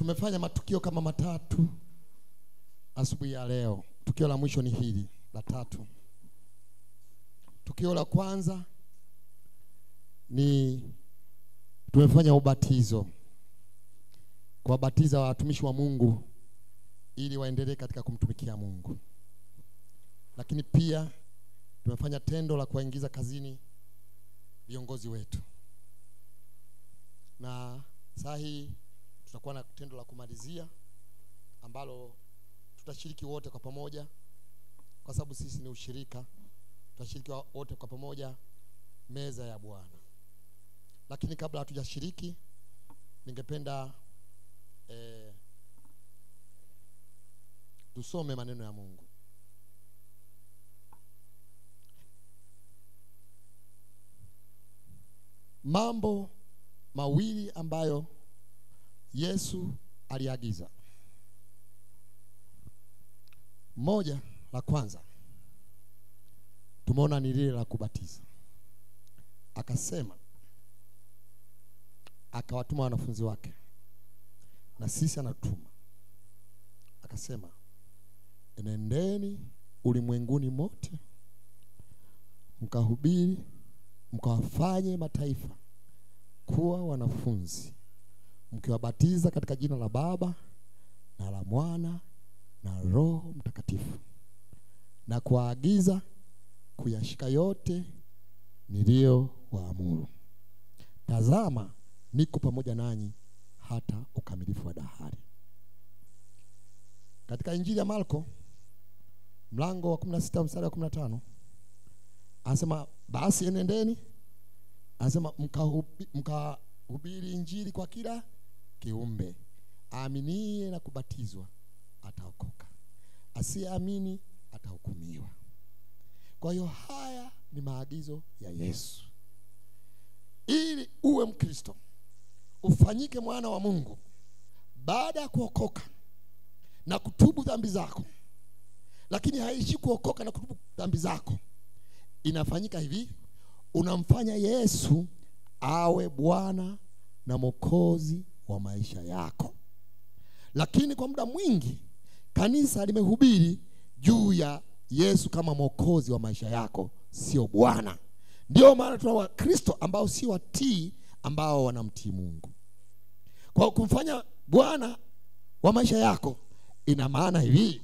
Tumefanya matukio kama matatu asubuhi ya leo. Tukio la mwisho ni hili, la tatu. Tukio la kwanza ni tumefanya ubatizo. Kuwabatiza watumishi wa Mungu ili waendelee katika kumtumikia Mungu. Lakini pia tumefanya tendo la kuwaingiza kazini viongozi wetu. Na saa hii tutakuwa na tendo la kumalizia ambalo tutashiriki wote kwa pamoja, kwa sababu sisi ni ushirika. Tutashiriki wote kwa pamoja meza ya Bwana. Lakini kabla hatujashiriki, ningependa tusome maneno ya Mungu. Mambo mawili ambayo Yesu aliagiza. Moja, la kwanza tumeona ni lile la kubatiza. Akasema, akawatuma wanafunzi wake, na sisi anatuma. Akasema, enendeni ulimwenguni mote, mkahubiri, mkawafanye mataifa kuwa wanafunzi, mkiwabatiza katika jina la Baba na la Mwana na Roho Mtakatifu, na kuwaagiza kuyashika yote niliyowaamuru. Tazama, niko pamoja nanyi hata ukamilifu wa dahari. Katika Injili ya Marko mlango wa 16 mstari wa 15 anasema, basi enendeni, anasema mkahubiri Injili kwa kila kiumbe. Aaminie na kubatizwa ataokoka, asiyeamini atahukumiwa. Kwa hiyo haya ni maagizo ya Yesu. Ili uwe Mkristo, ufanyike mwana wa Mungu, baada ya kuokoka na kutubu dhambi zako. Lakini haishi kuokoka na kutubu dhambi zako. Inafanyika hivi, unamfanya Yesu awe Bwana na Mwokozi wa maisha yako. Lakini kwa muda mwingi kanisa limehubiri juu ya Yesu kama Mwokozi wa maisha yako, sio Bwana. Ndio maana tuna Wakristo ambao si watii, ambao wanamtii Mungu. Kwa kumfanya Bwana wa maisha yako, ina maana hivi.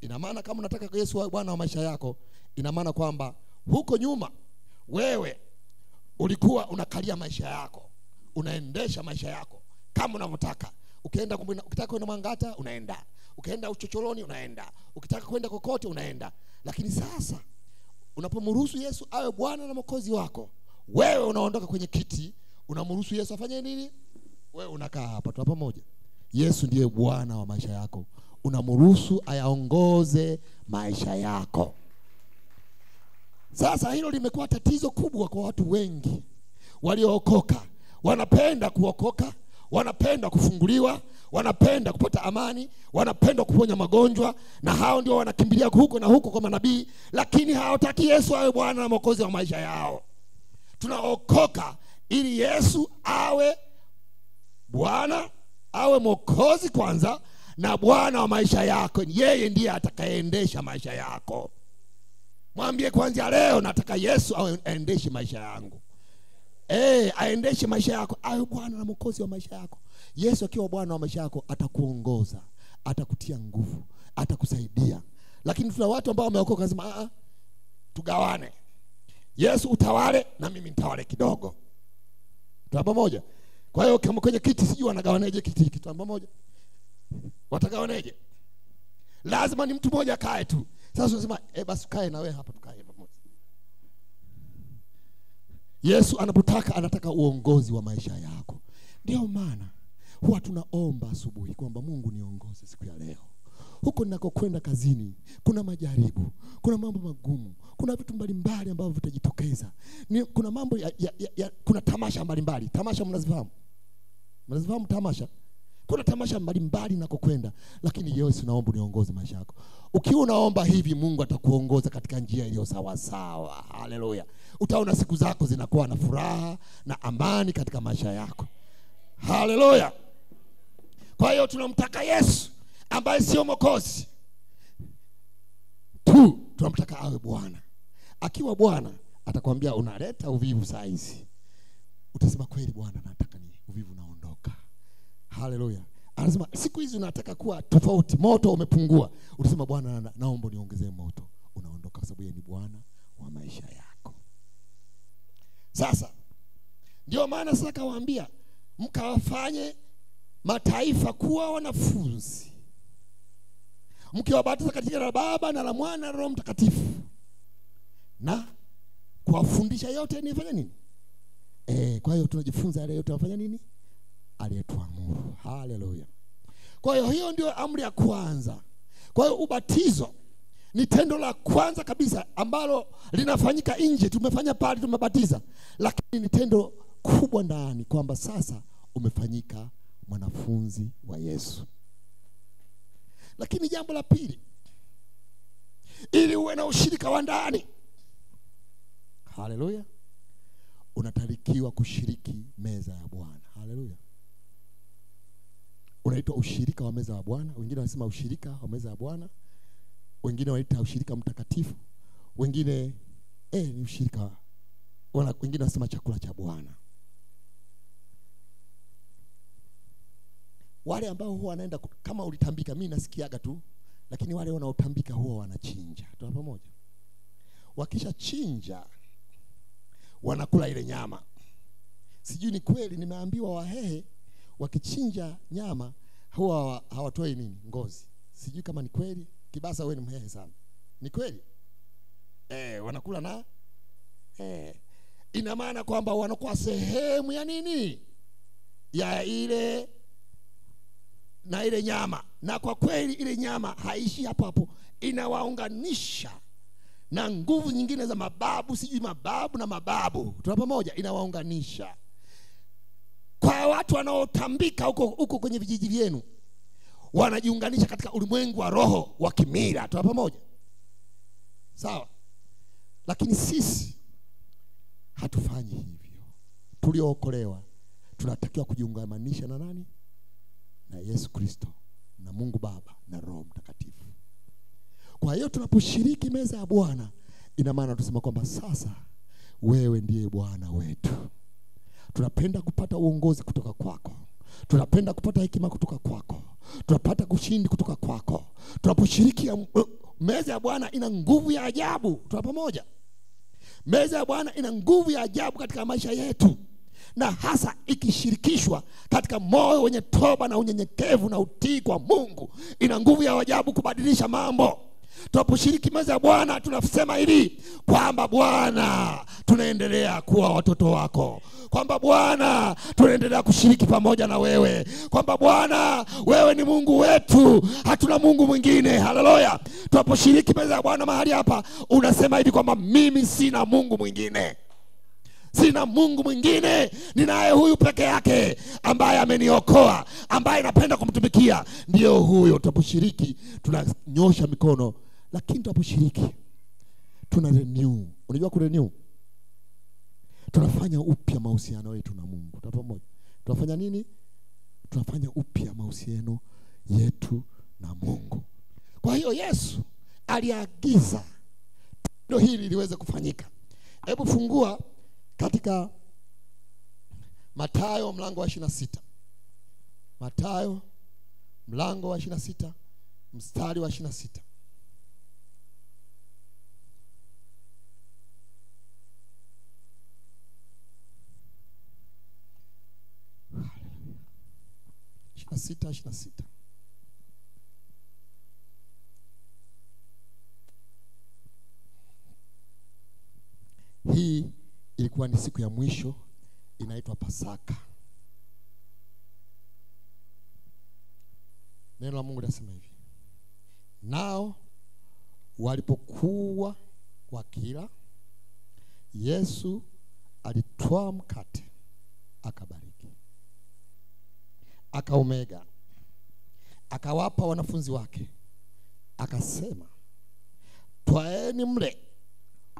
Ina maana kama unataka Yesu awe Bwana wa maisha yako, ina maana kwamba huko nyuma wewe ulikuwa unakalia maisha yako, unaendesha maisha yako kama unavyotaka. Ukitaka kwenda Mangata unaenda, ukienda uchochoroni unaenda, ukitaka kwenda kokote unaenda. Lakini sasa unapomruhusu Yesu awe Bwana na Mwokozi wako, wewe unaondoka kwenye kiti, unamruhusu Yesu afanye nini? Wewe unakaa hapa tu pamoja. Yesu ndiye Bwana wa maisha yako, unamruhusu ayaongoze maisha yako. Sasa hilo limekuwa tatizo kubwa kwa watu wengi waliookoka. Wanapenda kuokoka, wanapenda kufunguliwa, wanapenda kupata amani, wanapenda kuponya magonjwa, na hao ndio wanakimbilia huko na huko kwa manabii, lakini hawataki Yesu awe Bwana na Mwokozi wa maisha yao. Tunaokoka ili Yesu awe Bwana, awe Mwokozi kwanza na Bwana wa maisha yako. Yeye ndiye atakayeendesha maisha yako. Mwambie kuanzia leo, nataka Yesu aendeshe maisha yangu. Aendeshe maisha yako, awe Bwana na Mwokozi wa maisha yako. Yesu akiwa Bwana wa maisha yako atakuongoza, atakutia nguvu, atakusaidia. Lakini tuna watu ambao wameokoka wanasema tugawane. Yesu utawale na mimi nitawale kidogo. Tupo pamoja. Kwa hiyo kama kwenye kiti sijui wanagawaneje kiti kitu pamoja. Watagawaneje? Lazima ni mtu mmoja kae tu. Sasa unasema basi kae na wewe hapa tukae pamoja. Yesu anataka uongozi wa maisha yako. Ndio maana huwa tunaomba asubuhi kwamba Mungu niongoze siku ya leo. Huko ninakokwenda kazini kuna majaribu, kuna mambo magumu, kuna vitu mbalimbali ambavyo vitajitokeza. Kuna mambo kuna tamasha mbalimbali. Tamasha mnazifahamu? Mnazifahamu tamasha? Kuna tamasha mbalimbali ninakokwenda, lakini Yesu naomba niongoze maisha yako. Ukiwa unaomba hivi, Mungu atakuongoza katika njia iliyo sawa sawa. Haleluya. Utaona siku zako zinakuwa na furaha na amani katika maisha yako. Haleluya. Kwa hiyo tunamtaka Yesu ambaye sio mwokozi tu, tunamtaka awe Bwana. Akiwa Bwana atakwambia unaleta uvivu saa hizi, utasema kweli Bwana, nataka ni uvivu naondoka. Haleluya. Anasema siku hizi unataka kuwa tofauti, moto umepungua, utasema Bwana, naomba niongezee moto, unaondoka, kwa sababu yeye ni Bwana wa maisha yako. Sasa ndio maana sasa kawaambia mkawafanye mataifa kuwa wanafunzi, mkiwabatiza katika jina la Baba na la Mwana na Roho Mtakatifu, na kuwafundisha yote nifanya nini? Kwa hiyo tunajifunza yale yote afanya nini? Aliyetuamuru. Haleluya. Kwa hiyo hiyo ndio amri ya kwanza. Kwa hiyo ubatizo ni tendo la kwanza kabisa ambalo linafanyika nje. Tumefanya pale, tumebatiza, lakini ni tendo kubwa ndani, kwamba sasa umefanyika mwanafunzi wa Yesu. Lakini jambo la pili, ili uwe na ushirika wa ndani, haleluya, unatarikiwa kushiriki meza ya Bwana. Haleluya. Unaitwa ushirika wa meza ya Bwana. Wengine wanasema ushirika wa meza ya Bwana, wengine wanaita ushirika mtakatifu, wengine ni ushirika, wengine wanasema chakula cha Bwana. Wale ambao huwa wanaenda, kama ulitambika, mimi nasikiaga tu, lakini wale wanaotambika huwa wanachinja. Tupo pamoja. Wakisha chinja wanakula ile nyama. Sijui ni kweli, nimeambiwa Wahehe wakichinja nyama huwa hawatoi nini? Ngozi. Sijui kama ni kweli. Kibasa wewe ni Mhehe sana. Ni kweli? Wanakula na ina maana kwamba wanakuwa sehemu ya nini? Ya ile na ile nyama. Na kwa kweli ile nyama haishi hapo hapo, inawaunganisha na nguvu nyingine za mababu, sijui mababu na mababu. Tuna pamoja, inawaunganisha. Kwa watu wanaotambika huko kwenye vijiji vyenu, wanajiunganisha katika ulimwengu wa roho wa kimila. Tuna pamoja. Sawa? Lakini sisi hatufanyi hivyo. Tuliookolewa tunatakiwa kujiungamanisha na nani? Na Yesu Kristo, na Mungu Baba na Roho Mtakatifu. Kwa hiyo tunaposhiriki meza ya Bwana, ina maana tusema kwamba sasa wewe ndiye Bwana wetu. Tunapenda kupata uongozi kutoka kwako. Tunapenda kupata hekima kutoka kwako. Tunapata kushindi kutoka kwako. Tunaposhiriki meza ya Bwana, ina nguvu ya ajabu. Tuna pamoja. Meza ya Bwana ina nguvu ya ajabu katika maisha yetu, na hasa ikishirikishwa katika moyo wenye toba na unyenyekevu na utii kwa Mungu, ina nguvu ya ajabu kubadilisha mambo. Tunaposhiriki meza ya Bwana tunasema hivi kwamba Bwana, tunaendelea kuwa watoto wako, kwamba Bwana, tunaendelea kushiriki pamoja na wewe, kwamba Bwana, wewe ni Mungu wetu, hatuna Mungu mwingine. Haleluya. Tunaposhiriki meza ya Bwana mahali hapa, unasema hivi kwamba mimi sina Mungu mwingine. Sina Mungu mwingine, ninaye huyu peke yake ambaye ameniokoa, ambaye napenda kumtumikia. Ndio huyo. Tunaposhiriki tunanyosha mikono, lakini tunaposhiriki tuna renew. Unajua ku renew? Tunafanya upya mahusiano yetu na Mungu. Pamoja. Tunafanya nini? Tunafanya upya mahusiano yetu na Mungu. Kwa hiyo Yesu aliagiza ndio hili liweze kufanyika. Hebu fungua katika Mathayo mlango wa 26. Mathayo mlango wa 26 mstari wa 26. 26. Hii ilikuwa ni siku ya mwisho, inaitwa Pasaka. Neno la Mungu linasema hivi: nao walipokuwa wakila, Yesu alitwaa mkate, akabariki, akaumega, akawapa wanafunzi wake, akasema, twaeni mle,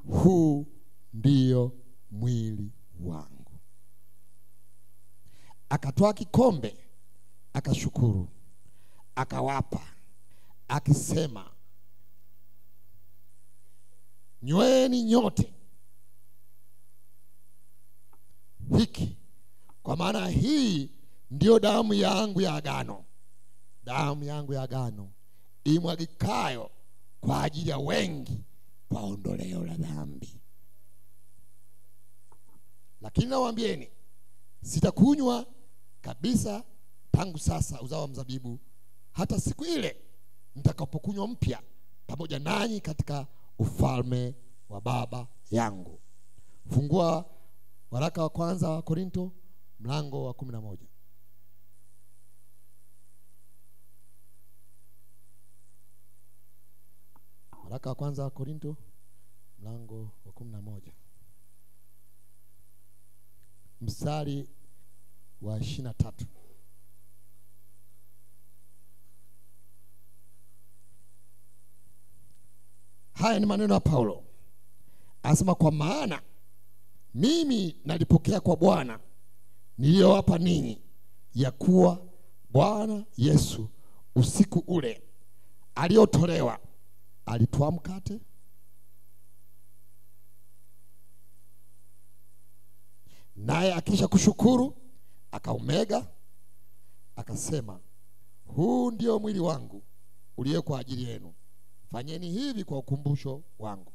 huu ndio mwili wangu. Akatwaa kikombe, akashukuru, akawapa, akisema, nyweni nyote hiki, kwa maana hii ndio damu yangu ya agano, damu yangu ya agano imwagikayo kwa ajili ya wengi kwa ondoleo la dhambi. Lakini nawaambieni, sitakunywa kabisa tangu sasa uzao wa mzabibu hata siku ile nitakapokunywa mpya pamoja nanyi katika ufalme wa Baba yangu. Fungua waraka wa kwanza wa Korinto mlango wa 11. Waraka wa kwanza wa Korinto mlango wa 11 mstari wa 23. Haya ni maneno ya Paulo. Anasema, kwa maana mimi nalipokea kwa Bwana niliyowapa ninyi, ya kuwa Bwana Yesu usiku ule aliotolewa alitwaa mkate, naye akisha kushukuru akaumega, akasema, huu ndio mwili wangu ulio kwa ajili yenu, fanyeni hivi kwa ukumbusho wangu.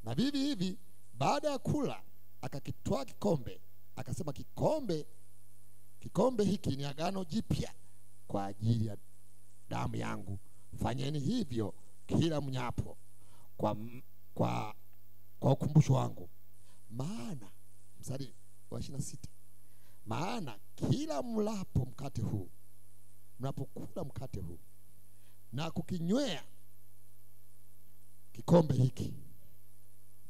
Na vivi hivi baada ya kula akakitwaa kikombe, akasema, kikombe hiki ni agano jipya kwa ajili ya damu yangu, fanyeni hivyo kila mnyapo kwa ukumbusho wangu. Maana mstari wa 26, maana kila mlapo mkate huu, mnapokula mkate huu na kukinywea kikombe hiki,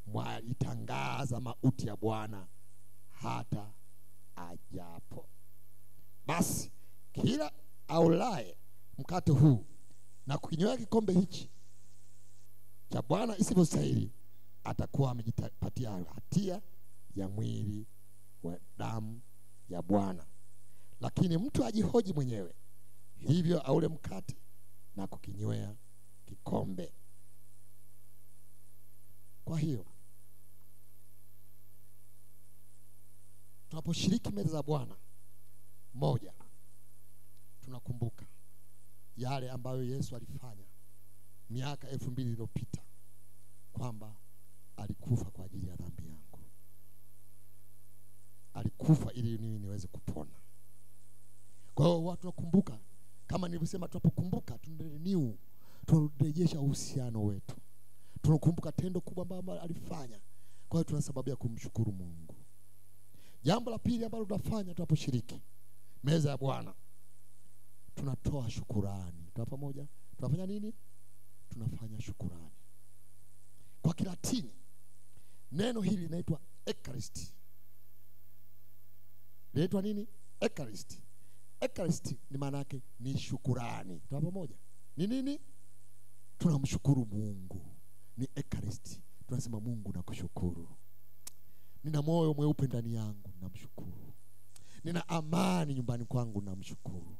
mwalitangaza mauti ya Bwana hata ajapo. Basi kila aulaye mkate huu na kukinywea kikombe hichi cha Bwana isivyostahili, atakuwa amejipatia hatia ya mwili wa damu ya Bwana. Lakini mtu ajihoji mwenyewe, hivyo aule mkate na kukinywea kikombe. Kwa hiyo tunaposhiriki meza za Bwana, moja, tunakumbuka yale ambayo Yesu alifanya miaka 2000 iliyopita, kwamba alikufa kwa ajili ya dhambi yangu. Alikufa ili mimi niweze kupona. Kwa hiyo watu wakumbuka, kama nilivyosema, tunapokumbuka tunarejesha uhusiano wetu. Tunakumbuka tendo kubwa ambalo alifanya. Kwa hiyo tuna sababu ya kumshukuru Mungu. Jambo la pili ambalo tunafanya tunaposhiriki meza ya Bwana, tunatoa shukurani. Tupo pamoja? Tunafanya nini? Tunafanya shukurani. Kwa Kilatini neno hili linaitwa Eucharist. Linaitwa nini? Eucharist. Eucharist ni maana yake ni shukurani. Tupo pamoja? Ni nini? Tunamshukuru Mungu. Ni Eucharist. Tunasema, Mungu nakushukuru. Nina moyo mweupe ndani yangu, namshukuru. Nina amani nyumbani kwangu, namshukuru.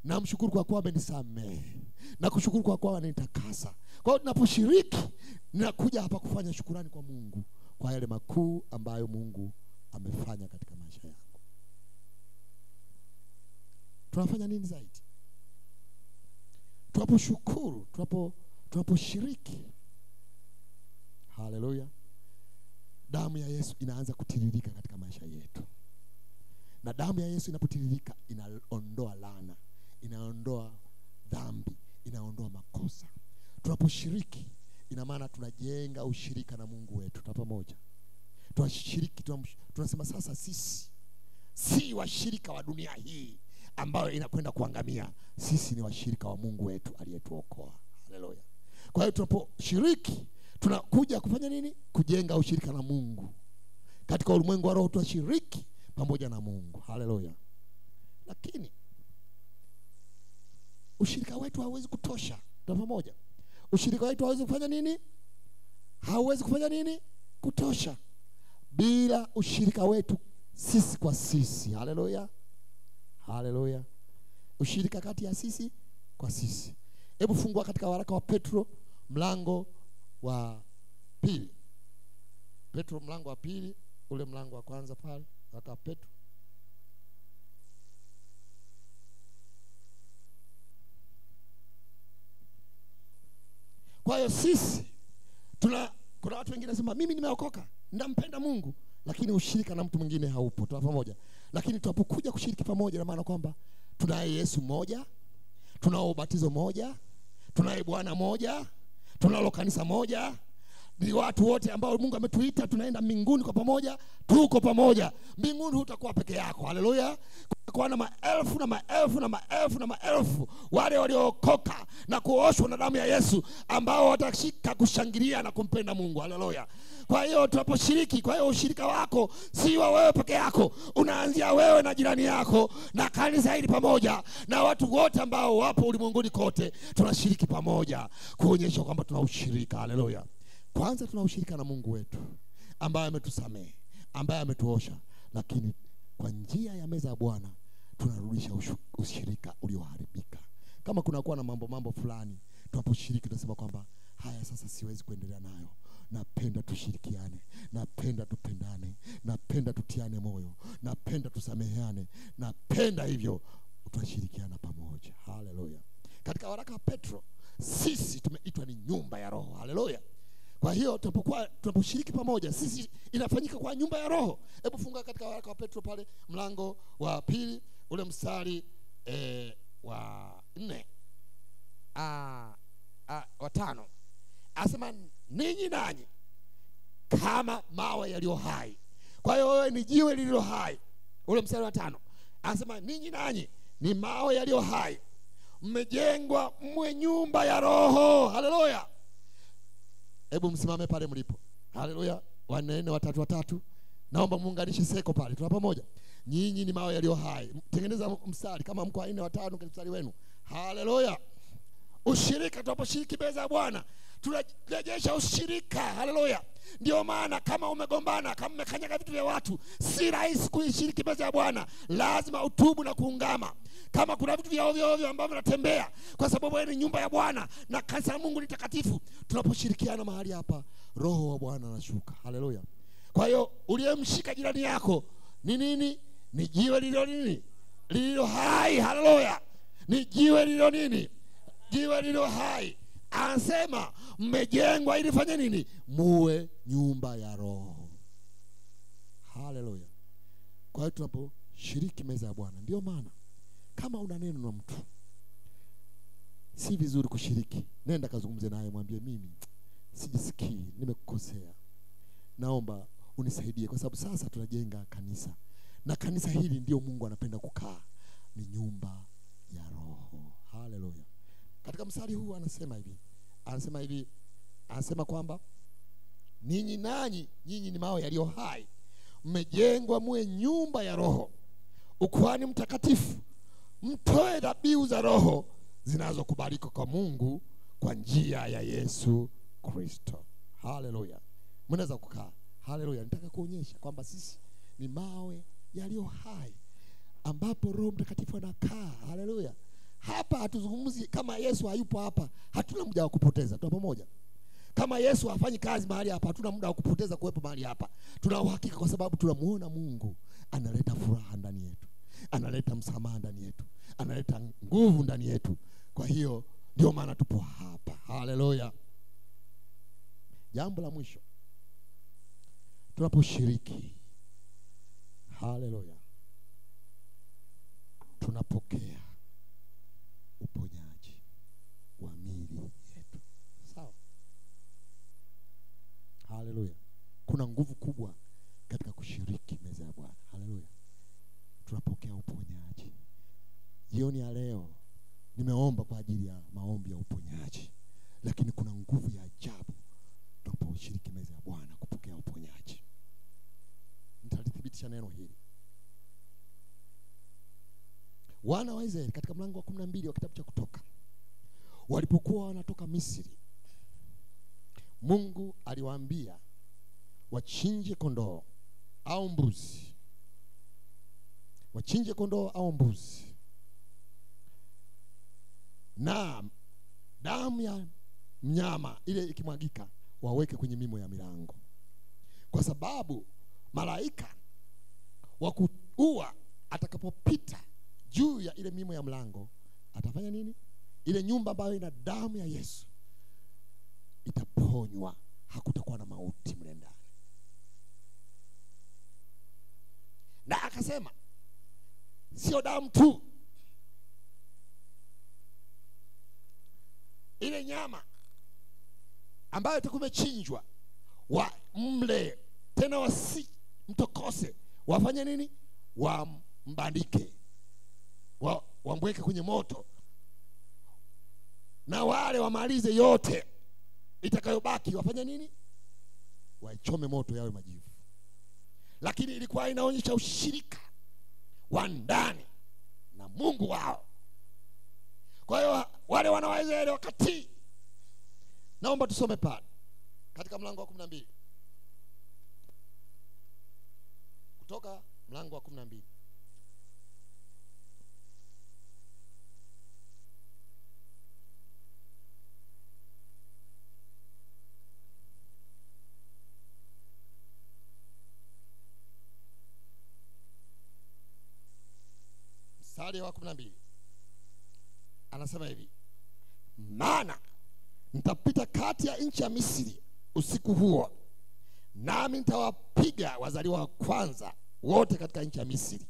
Namshukuru kwa kuwa amenisamehe. Nakushukuru kwa kuwa amenitakasa. Kwa hiyo tunaposhiriki, ninakuja hapa kufanya shukurani kwa Mungu kwa yale makuu ambayo Mungu amefanya katika maisha yangu. Tunafanya nini zaidi? Tunaposhukuru, tunaposhiriki, haleluya, damu ya Yesu inaanza kutiririka katika maisha yetu. Na damu ya Yesu inapotiririka, inaondoa laana, inaondoa dhambi, inaondoa makosa. Tunaposhiriki, ina maana tunajenga ushirika na Mungu wetu. Tupo pamoja? Tunashiriki, tunasema sasa sisi si washirika wa dunia hii ambayo inakwenda kuangamia. Sisi ni washirika wa Mungu wetu aliyetuokoa. Haleluya. Kwa hiyo tunaposhiriki, tunakuja kufanya nini? Kujenga ushirika na Mungu. Katika ulimwengu wa roho tunashiriki pamoja na Mungu. Haleluya. Lakini ushirika wetu hauwezi kutosha. Tupo pamoja? Ushirika wetu hauwezi kufanya nini? Hauwezi kufanya nini? Kutosha. Bila ushirika wetu sisi kwa sisi. Haleluya. Haleluya. ushirika kati ya sisi kwa sisi. Hebu fungua katika waraka wa Petro mlango wa pili. Petro mlango wa pili, ule mlango wa kwanza pale, waraka wa Petro. Kwa hiyo sisi kuna watu wengine nasema mimi nimeokoka, ninampenda Mungu, lakini ushirika na mtu mwingine haupo. Tuwa pamoja. Lakini tunapokuja kushiriki pamoja, na maana kwamba tunaye Yesu mmoja, tunao ubatizo moja, tunaye Bwana moja, tunalo kanisa moja, ni watu wote ambao Mungu ametuita, tunaenda mbinguni kwa pamoja, tuko pamoja. Mbinguni hutakuwa peke yako. Haleluya. Kwa na maelfu na maelfu na maelfu na maelfu wale waliookoka na kuoshwa na damu ya Yesu, ambao watashika kushangilia na kumpenda Mungu. Haleluya. Kwa hiyo tunaposhiriki, kwa hiyo ushirika wako si wa wewe peke yako, unaanzia wewe na jirani yako na kanisa hili pamoja na watu wote ambao wapo ulimwenguni kote. Tunashiriki pamoja kuonyesha kwamba tuna ushirika. Haleluya. Kwanza tuna ushirika na Mungu wetu ambaye ametusamehe, ambaye ametuosha, lakini kwa njia ya meza ya Bwana tunarudisha ushirika ulioharibika. Kama kunakuwa na mambo fulani, tunaposhiriki tunasema kwamba haya sasa siwezi kuendelea nayo. Napenda tushirikiane, napenda tupendane, napenda tutiane moyo, napenda tusameheane, napenda hivyo tutashirikiana pamoja. Haleluya. Katika waraka wa Petro, sisi tumeitwa ni nyumba ya Roho. Haleluya. Kwa hiyo tunaposhiriki pamoja, sisi inafanyika kwa nyumba ya Roho. Hebu funga katika waraka wa Petro pale mlango wa pili, ule mstari wa 4 wa 5. Asema ninyi nanyi kama mawe yaliyo hai. Kwa hiyo wewe ni jiwe lililo hai. Ule mstari wa 5. Asema ninyi nanyi ni mawe yaliyo hai, mmejengwa mwe nyumba ya Roho. Haleluya. Hebu msimame pale mlipo. Haleluya. Wanene watatu. Naomba muunganishe seko pale. Tuna pamoja. Nyinyi ni mawe yaliyo hai. Tengeneza mstari kama mko 4 5 kwa mstari wenu. Haleluya. Ushirika, tunaposhiriki meza ya Bwana tunarejesha ushirika. Haleluya. Ndio maana kama umegombana, kama umekanyaga vitu vya watu, si rahisi kuishiriki meza ya Bwana. Lazima utubu na kuungama. Kama kuna vitu vya ovyo ovyo ambavyo vinatembea, kwa sababu wewe ni nyumba ya Bwana na kanisa la Mungu ni takatifu, tunaposhirikiana mahali hapa, Roho wa Bwana anashuka. Haleluya. Kwa hiyo uliyemshika jirani yako ni nini? Ni jiwe lililo nini? Lililo hai. Haleluya. Ni jiwe lililo nini? Jiwe lililo hai. Anasema mmejengwa ili fanye nini? Muwe nyumba ya Roho. Haleluya. Kwa hiyo tunaposhiriki meza ya Bwana, ndio maana kama una neno na mtu, si vizuri kushiriki. Nenda kazungumze naye, mwambie mimi sijisikii, nimekukosea, naomba unisaidie, kwa sababu sasa tunajenga kanisa, na kanisa hili ndio Mungu anapenda kukaa, ni nyumba ya Roho. Haleluya. Katika mstari huu anasema kwamba ninyi nanyi, nyinyi ni mawe yaliyo hai, mmejengwa muwe nyumba ya Roho, ukuhani mtakatifu, mtoe dhabihu za Roho zinazokubalika kwa Mungu kwa njia ya Yesu Kristo. Haleluya. Mnaweza kukaa. Haleluya. Nataka kuonyesha kwamba sisi ni mawe yaliyo hai ambapo Roho Mtakatifu anakaa. Haleluya. Hapa hatuzungumzi kama Yesu hayupo hapa, hatuna muda wa kupoteza. Tupo pamoja. Kama Yesu hafanyi kazi mahali hapa, hatuna muda wa kupoteza kuwepo mahali hapa. Tuna uhakika kwa sababu tunamuona Mungu analeta furaha ndani yetu, analeta msamaha ndani yetu, analeta nguvu ndani yetu. Kwa hiyo ndio maana tupo hapa. Haleluya. Jambo la mwisho, tunaposhiriki, haleluya, tunapokea uponyaji wa miili yetu. Sawa? Haleluya. Kuna nguvu kubwa katika kushiriki meza ya Bwana. Haleluya. Tunapokea uponyaji. Jioni ya leo nimeomba kwa ajili ya maombi ya uponyaji, lakini kuna nguvu ya ajabu tunaposhiriki meza ya Bwana kupokea uponyaji. Nitalithibitisha neno hili. Wana wa Israeli katika mlango wa 12 wa kitabu cha Kutoka, walipokuwa wanatoka Misri, Mungu aliwaambia wachinje kondoo au mbuzi. Wachinje kondoo au mbuzi. na damu ya mnyama ile ikimwagika waweke kwenye mimo ya milango, kwa sababu malaika wa kuua atakapopita juu ya ile mimo ya mlango atafanya nini? Ile nyumba ambayo ina damu ya Yesu itaponywa, hakutakuwa na mauti mle ndani. Na akasema sio damu tu, ile nyama ambayo itakuwa imechinjwa wa mle tena, wasimtokose, wafanye nini? Wambandike, wambweke kwenye moto, na wale wamalize yote, itakayobaki wafanye nini? Waichome moto, yawe majivu. Lakini ilikuwa inaonyesha ushirika wa ndani na Mungu wao. Kwa hiyo wale wana wa Israeli wakati, naomba tusome pale katika mlango wa 12, kutoka mlango wa 12. Mstari wa 12 anasema hivi: maana nitapita kati ya nchi ya Misri usiku huo, nami nitawapiga wazaliwa wa kwanza wote katika nchi ya Misri,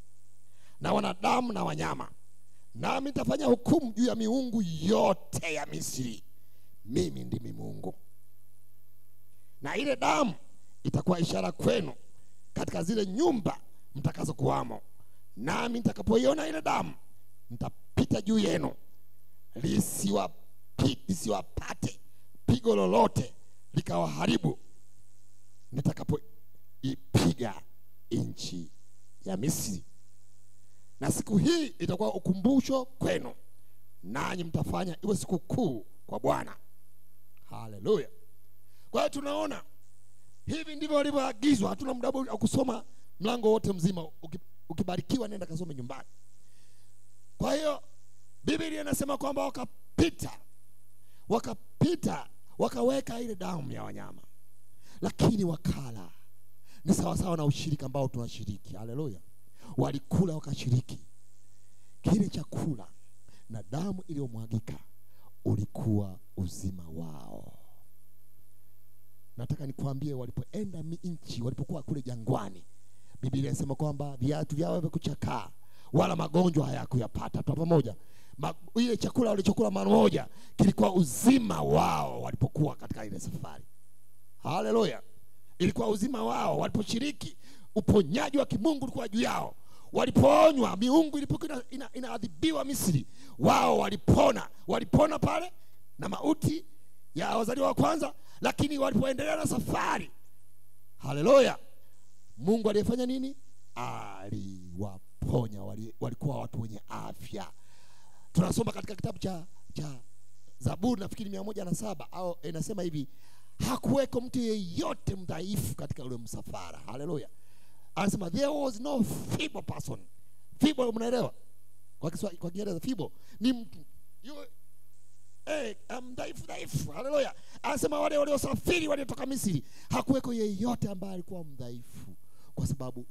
na wanadamu na wanyama, nami nitafanya hukumu juu ya miungu yote ya Misri. Mimi ndimi Mungu. Na ile damu itakuwa ishara kwenu katika zile nyumba mtakazokuwamo, nami nitakapoiona ile damu nitapita juu yenu, lisiwapate pigo lolote likawaharibu, nitakapoipiga nchi ya Misri. Na siku hii itakuwa ukumbusho kwenu, nanyi mtafanya iwe siku kuu kwa Bwana. Haleluya. Kwa hiyo tunaona hivi ndivyo walivyoagizwa. Hatuna muda wa kusoma mlango wote mzima, ukibarikiwa nenda kasome nyumbani. Kwa hiyo Biblia inasema kwamba wakapita wakaweka ile damu ya wanyama, lakini wakala. Ni sawa sawa na ushirika ambao tunashiriki. Haleluya. Walikula wakashiriki kile chakula, na damu iliyomwagika ulikuwa uzima wao. Nataka nikwambie, walipoenda nchi, walipokuwa kule jangwani, Biblia inasema kwamba viatu vyao havikuchakaa wala magonjwa hayakuyapata. Tu pamoja, ile chakula walichokula mara moja kilikuwa uzima wao walipokuwa katika ile safari. Haleluya. Ilikuwa uzima wao waliposhiriki. Uponyaji wa kimungu ulikuwa juu yao. Walipoonywa, miungu ilipokuwa inaadhibiwa Misri, wao walipona pale na mauti ya wazaliwa wa kwanza. Lakini walipoendelea na safari, haleluya, Mungu alifanya nini? Aliwaponya. Walikuwa watu wenye afya. Tunasoma katika kitabu cha Zaburi nafikiri 107, au inasema hivi: hakuweko mtu yeyote mdhaifu katika ule msafara. Haleluya. Anasema there was no feeble person. Feeble, mnaelewa? Kwa Kiingereza feeble ni mtu dhaifu. Haleluya. Anasema wale waliosafiri waliotoka Misri, hakuweko yeyote ambaye alikuwa mdhaifu, kwa sababu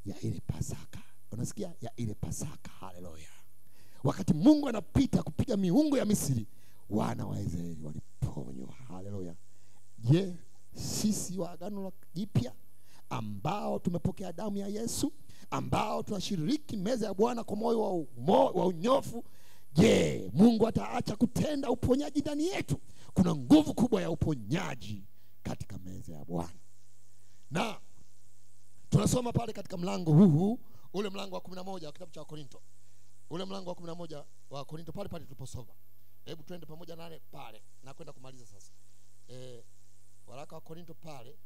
ya ile Pasaka. Unasikia? Ya ile Pasaka. Haleluya. Wakati Mungu anapita kupiga miungu ya Misri, wana wa Israeli waliponywa. Haleluya. Je, sisi wa Agano Jipya ambao tumepokea damu ya Yesu, ambao tunashiriki meza ya Bwana kwa moyo wa unyofu, je, Mungu ataacha kutenda uponyaji ndani yetu? Kuna nguvu kubwa ya uponyaji katika meza ya Bwana. Na tunasoma pale katika mlango huu, ule mlango wa 11 wa kitabu cha Korinto. Ule mlango wa 11 wa Korinto pale tuliposoma. Hebu twende pamoja nane pale na kwenda kumaliza sasa. Waraka wa Korinto pale.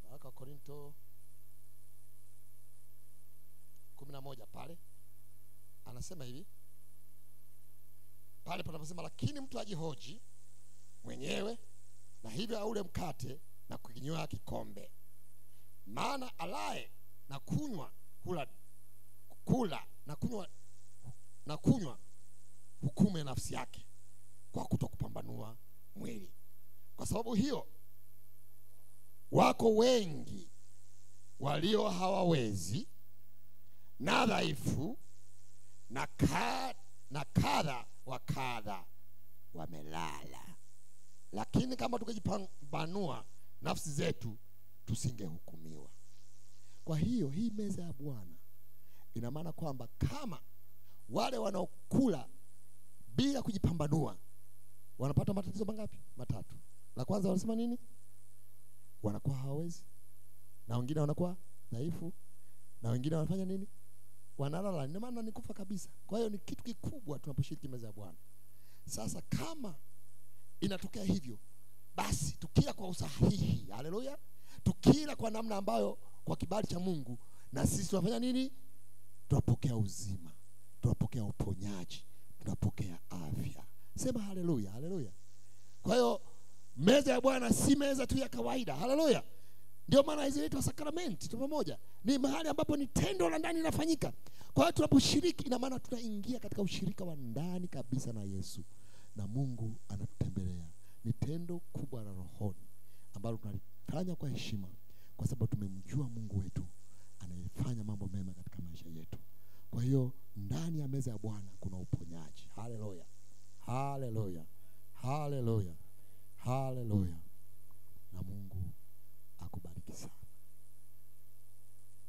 Waraka wa Korinto 11 pale anasema hivi. Pale panaposema, lakini mtu ajihoji mwenyewe, na hivyo aule mkate na kukinywa kikombe. Maana alaye na kunywa kula na kunywa hukumu ya nafsi yake kwa kutokupambanua mwili. Kwa sababu hiyo wako wengi walio hawawezi na dhaifu na kadha wa kadha wamelala. Lakini kama tukijipambanua nafsi zetu tusingehukumiwa. Kwa hiyo hii meza ya Bwana ina maana kwamba kama wale wanaokula bila kujipambanua wanapata matatizo mangapi? Matatu. La kwanza wanasema nini? Wanakuwa hawawezi, na wengine wanakuwa dhaifu, na wengine wanafanya nini? Wanalala. Ina maana ni kufa kabisa. Kwa hiyo ni kitu kikubwa tunaposhiriki meza ya Bwana. Sasa kama inatokea hivyo, basi tukila kwa usahihi, haleluya, tukila kwa namna ambayo kwa kibali cha Mungu, na sisi tunafanya nini? Tunapokea uzima, tunapokea uponyaji, tunapokea afya. Sema haleluya, haleluya. Kwa hiyo meza ya Bwana si meza tu ya kawaida, haleluya. Ndio maana hizi inaitwa sakramenti. Tu pamoja ni mahali ambapo ni tendo la ndani linafanyika. Kwa hiyo tunaposhiriki, ina maana tunaingia katika ushirika wa ndani kabisa na Yesu, na Mungu anatutembelea. Ni tendo kubwa la rohoni ambalo tunalifanya kwa heshima, kwa sababu tumemjua Mungu wetu anayefanya mambo mema katika maisha yetu. Kwa hiyo ndani ya meza ya Bwana kuna uponyaji. Haleluya, haleluya, haleluya, haleluya. Na Mungu